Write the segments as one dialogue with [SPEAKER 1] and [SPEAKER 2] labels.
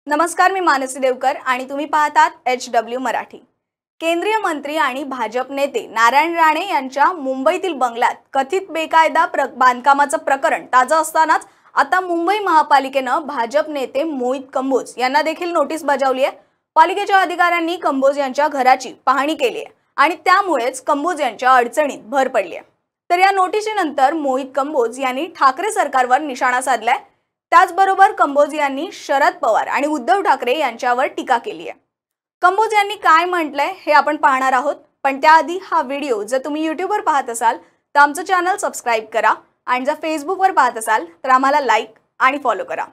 [SPEAKER 1] नमस्कार, मी मानसी देवकर आणि तुम्ही पाहतात HW मराठी। केंद्रीय मंत्री आणि भाजप नेते नारायण राणे यांच्या मुंबईतील बंगल्यात कथित बेकायदा बांधकामाचं प्रकरण ताजं असतानाच आता मुंबई महापालिकेनं भाजप नेते मोहित कंबोज यांना देखील नोटीस बजावली आहे। पालिकेच्या अधिकाऱ्यांनी कंबोज यांच्या घराची पाहणी केली आहे आणि त्यामुळेच कंबोज यांच्या अडचणीत भर पडली आहे। तर या नोटीसीनंतर मोहित कंबोज यांनी ठाकरे सरकारवर निशाणा साधलाय। त्याचबरोबर कंबोज यांनी शरद पवार आणि उद्धव ठाकरे यांच्यावर टीका केली आहे। कंबोज यांनी काय म्हटलंय हे आपण पाहणार आहोत, पण त्याआधी हा व्हिडिओ जर तुम्ही YouTube वर पाहत असाल तर आमचं चॅनल सबस्क्राइब करा आणि जर Facebook वर पाहत असाल तर आम्हाला लाईक आणि फॉलो करा।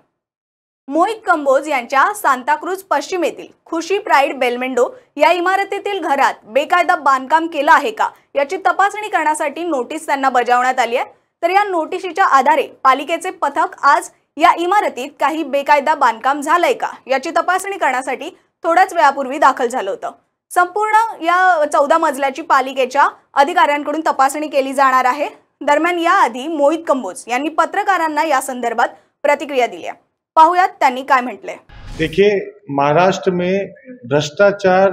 [SPEAKER 1] मोहित कंबोज यांच्या सांताक्रूज पश्चिमेतील खुशी प्राइड बेलमेंडो या इमारतीतील घरात बेकायदा बांधकाम केलं आहे का याची तपासणी करण्यासाठी नोटीस त्यांना बजावण्यात आली आहे। तर या नोटीसीच्या आधारे पालिकेचे पथक आज या इमारतीत काही बेकायदा बांधकाम झालंय का याची तपासणी करण्यासाठी थोड्याच वेळापूर्वी दाखल झालं होतं। संपूर्ण या 14 मजल्याची पालिकेच्या अधिकाऱ्यांकडून तपासणी केली जाणार आहे। दरम्यान याआधी मोहित कंबोज यांनी पत्रकारांना या संदर्भात प्रतिक्रिया दिली आहे। पाहूयात त्यांनी काय म्हटलंय।
[SPEAKER 2] देखिए, महाराष्ट्र में भ्रष्टाचार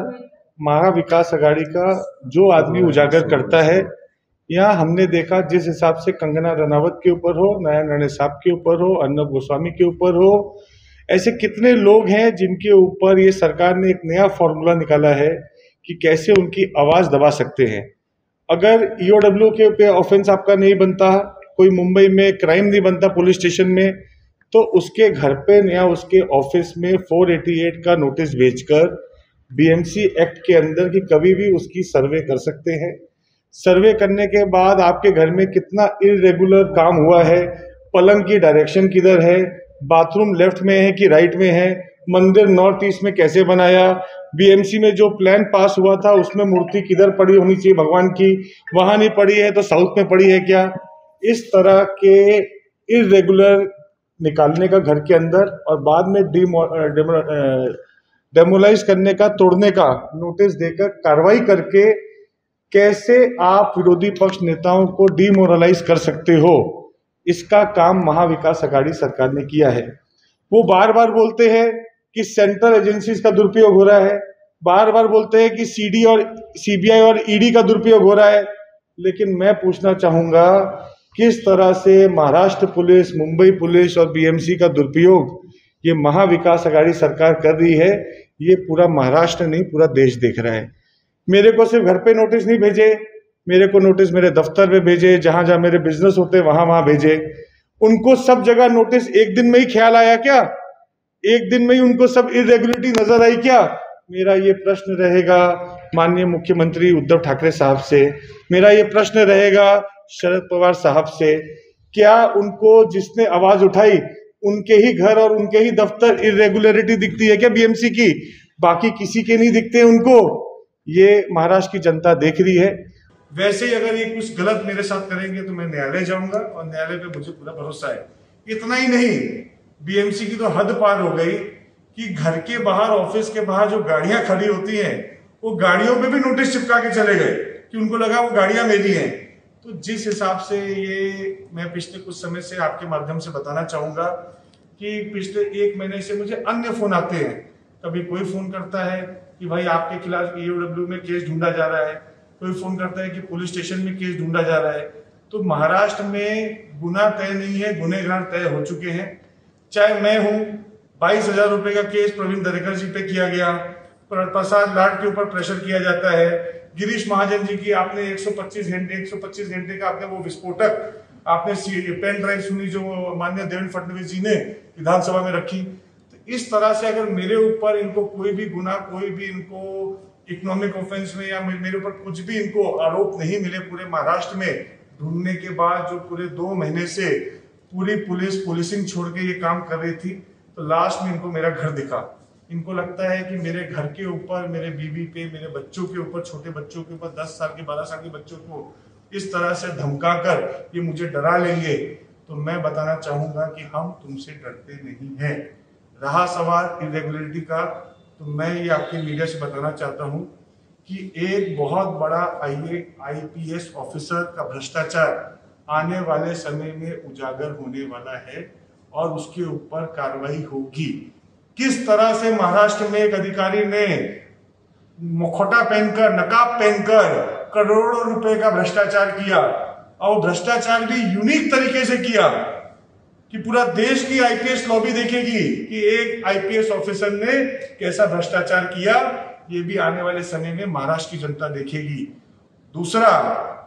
[SPEAKER 2] महाविकास आघाड़ी का जो आदमी उजागर करता है, यहाँ हमने देखा जिस हिसाब से कंगना रनावत के ऊपर हो, नारायण राणे साहब के ऊपर हो, अर्नब गोस्वामी के ऊपर हो, ऐसे कितने लोग हैं जिनके ऊपर ये सरकार ने एक नया फॉर्मूला निकाला है कि कैसे उनकी आवाज़ दबा सकते हैं। अगर ईओडब्ल्यू के पे ऑफेंस आपका नहीं बनता, कोई मुंबई में क्राइम नहीं बनता पुलिस स्टेशन में, तो उसके घर पे या उसके ऑफिस में 488 का नोटिस भेजकर बीएमसी एक्ट के अंदर की कभी भी उसकी सर्वे कर सकते हैं। सर्वे करने के बाद आपके घर में कितना इरेगुलर काम हुआ है, पलंग की डायरेक्शन किधर है, बाथरूम लेफ्ट में है कि राइट में है, मंदिर नॉर्थ ईस्ट में कैसे बनाया, बीएमसी में जो प्लान पास हुआ था उसमें मूर्ति किधर पड़ी होनी चाहिए भगवान की, वहाँ नहीं पड़ी है तो साउथ में पड़ी है क्या। इस तरह के इरेगुलर निकालने का घर के अंदर और बाद में डेमोलाइज करने का, तोड़ने का नोटिस देकर कार्रवाई करके कैसे आप विरोधी पक्ष नेताओं को डिमोरलाइज कर सकते हो, इसका काम महाविकास आघाड़ी सरकार ने किया है। वो बार बार बोलते हैं कि सेंट्रल एजेंसीज का दुरुपयोग हो रहा है, बार बार बोलते हैं कि सीडी और सीबीआई और ईडी का दुरुपयोग हो रहा है, लेकिन मैं पूछना चाहूँगा किस तरह से महाराष्ट्र पुलिस, मुंबई पुलिस और बीएमसी का दुरुपयोग ये महाविकास आघाड़ी सरकार कर रही है, ये पूरा महाराष्ट्र नहीं पूरा देश देख रहा है। मेरे को सिर्फ घर पे नोटिस नहीं भेजे, मेरे को नोटिस मेरे दफ्तर में भेजे, जहाँ जहाँ मेरे बिजनेस होते वहाँ वहाँ भेजे। उनको सब जगह नोटिस एक दिन में ही ख्याल आया क्या? एक दिन में ही उनको सब इरेगुलरिटी नजर आई क्या? मेरा ये प्रश्न रहेगा माननीय मुख्यमंत्री उद्धव ठाकरे साहब से, मेरा ये प्रश्न रहेगा शरद पवार साहब से, क्या उनको जिसने आवाज उठाई उनके ही घर और उनके ही दफ्तर इरेगुलरिटी दिखती है क्या बीएमसी की? बाकी किसी के नहीं दिखते उनको। ये महाराष्ट्र की जनता देख रही है। वैसे ही अगर ये कुछ गलत मेरे साथ करेंगे तो मैं न्यायालय जाऊंगा और न्यायालय पे मुझे पूरा भरोसा है। इतना ही नहीं, बीएमसी की तो हद पार हो गई कि घर के बाहर, ऑफिस के बाहर जो गाड़ियां खड़ी होती हैं, वो गाड़ियों पे भी नोटिस चिपका के चले गए कि उनको लगा वो गाड़ियां मेरी हैं। तो जिस हिसाब से ये मैं पिछले कुछ समय से आपके माध्यम से बताना चाहूंगा कि पिछले 1 महीने से मुझे अन्य फोन आते हैं। कभी कोई फोन करता है कि भाई आपके खिलाफ ईओडब्ल्यू में केस ढूंढा जा रहा है, कोई फोन करता है कि पुलिस स्टेशन में केस ढूंढा जा रहा है। तो महाराष्ट्र में गुना तय नहीं है, गुनहगार तय हो चुके हैं। चाहे मैं हूं, 22,000 रुपए का केस प्रवीण दरेकर जी पे किया गया, प्रसाद लाड के ऊपर प्रेशर किया जाता है, गिरीश महाजन जी की आपने 125 घंटे का आपने वो विस्फोटक आपने पेन ड्राइव सुनी जो माननीय देवेंद्र फडणवीस जी ने विधानसभा में रखी। तो इस तरह से अगर मेरे ऊपर इनको कोई भी गुना, कोई भी इनको इकोनॉमिक ऑफेंस में या मेरे ऊपर कुछ भी इनको आरोप नहीं मिले पूरे महाराष्ट्र में, ढूंढने के बाद जो पूरे 2 महीने से पूरी पुलिसिंग छोड़ के ये काम कर रही थी, तो लास्ट में इनको मेरा घर दिखा। इनको लगता है कि मेरे घर के ऊपर, मेरे बीवी पे, मेरे बच्चों के ऊपर, छोटे बच्चों के ऊपर, 10 साल के 12 साल के बच्चों को इस तरह से धमका कर ये मुझे डरा लेंगे। तो मैं बताना चाहूंगा कि हम तुमसे डरते नहीं हैं। रहा सवाल इरेगुलरिटी का, तो मैं ये आपके मीडिया से बताना चाहता हूं कि एक बहुत बड़ा आईपीएस ऑफिसर का भ्रष्टाचार आने वाले समय में उजागर होने वाला है और उसके ऊपर कार्रवाई होगी। किस तरह से महाराष्ट्र में एक अधिकारी ने मुखौटा पहनकर, नकाब पहनकर करोड़ों रुपए का भ्रष्टाचार किया, और भ्रष्टाचार भी यूनिक तरीके से किया कि पूरा देश की आईपीएस लॉबी देखेगी कि एक आईपीएस ऑफिसर ने कैसा भ्रष्टाचार किया। ये भी आने वाले समय में महाराष्ट्र की जनता देखेगी। दूसरा,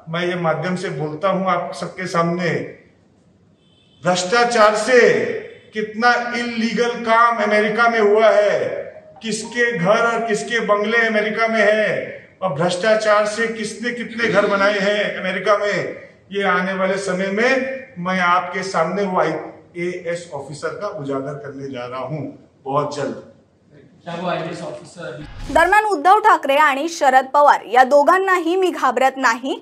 [SPEAKER 2] मैं ये माध्यम से बोलता हूं आप सबके सामने, भ्रष्टाचार से कितना इलीगल काम अमेरिका में हुआ है, किसके घर और किसके बंगले अमेरिका में है, और भ्रष्टाचार से किसने कितने घर बनाए हैं अमेरिका में, ये आने वाले समय में मैं आपके सामने वो आईएएस ऑफिसर का उजागर करने जा रहा हूं बहुत जल्द।
[SPEAKER 1] दरम्यान उद्धव ठाकरे आणि शरद पवार या दोघांनाही मी घाबरत नाही,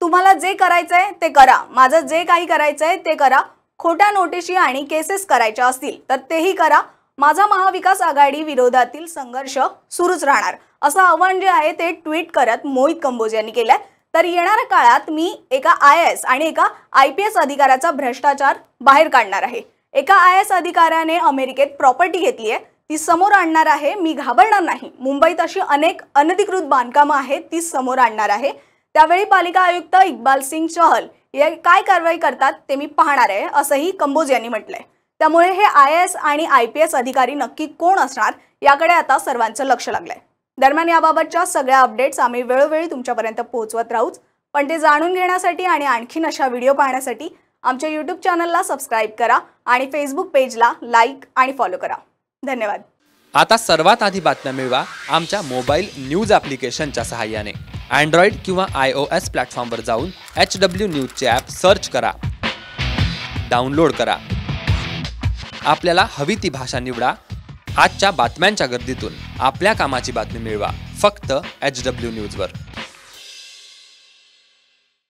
[SPEAKER 1] तुम्हाला जे करायचंय ते करा, माझं जे काही करायचंय ते करा, खोट्या नोटिशी आणि केसेस करायच्या असतील तर तेही करा, माझा महाविकास आघाडी विरोधातील संघर्ष सुरूच राहणार, असं आव्हान जे आहे ते ट्विट करत मोहित कंबोज यांनी केलंय। तर येणाऱ्या काळात मी एका आयएएस आणि एका आयपीएस अधिकाऱ्याचा भ्रष्टाचार बाहेर काढणार आहे। एका आयएएस अधिकाऱ्याने अमेरिकेत प्रॉपर्टी घेतली आहे, ती समोर आणणार आहे, मी घाबरणार नाही। मुंबईत अशी अनेक अनधिकृत बांधकामं आहेत, ती समोर आणणार आहे। त्यावेळी पालिका आयुक्त इक्बाल सिंग चहल हे काय कारवाई करतात ते मी पाहणार आहे, असंही कंबोज यांनी म्हटलंय। त्यामुळे हे आयएएस आणि आयपीएस अधिकारी नक्की कोण असणार याकडे आता सर्वांचं लक्ष लागलंय। दरम्यान याबाबतच्या सगळ्या अपडेट्स आम्ही वेळोवेळी तुमच्यापर्यंत पोहोचवत राहूच, पण ते जाणून घेण्यासाठी आणि आणखीन अशा व्हिडिओ पाहण्यासाठी आमच्या YouTube चॅनलला सबस्क्राइब करा आणि फेसबुक पेजला लाईक आणि फॉलो करा। धन्यवाद।
[SPEAKER 3] आता सर्वात आधी बातम्या मिळवा आमच्या मोबाईल न्यूज ॲप्लिकेशनच्या सहाय्याने। अँड्रॉइड किंवा iOS प्लॅटफॉर्मवर जाऊन HW न्यूजचे ॲप सर्च करा, डाउनलोड करा, आपल्याला हवी ती भाषा निवडा। आजच्या बातम्यांच्या गर्दीतून आपल्या कामाची बातमी मिळवा फक्त HW न्यूजवर।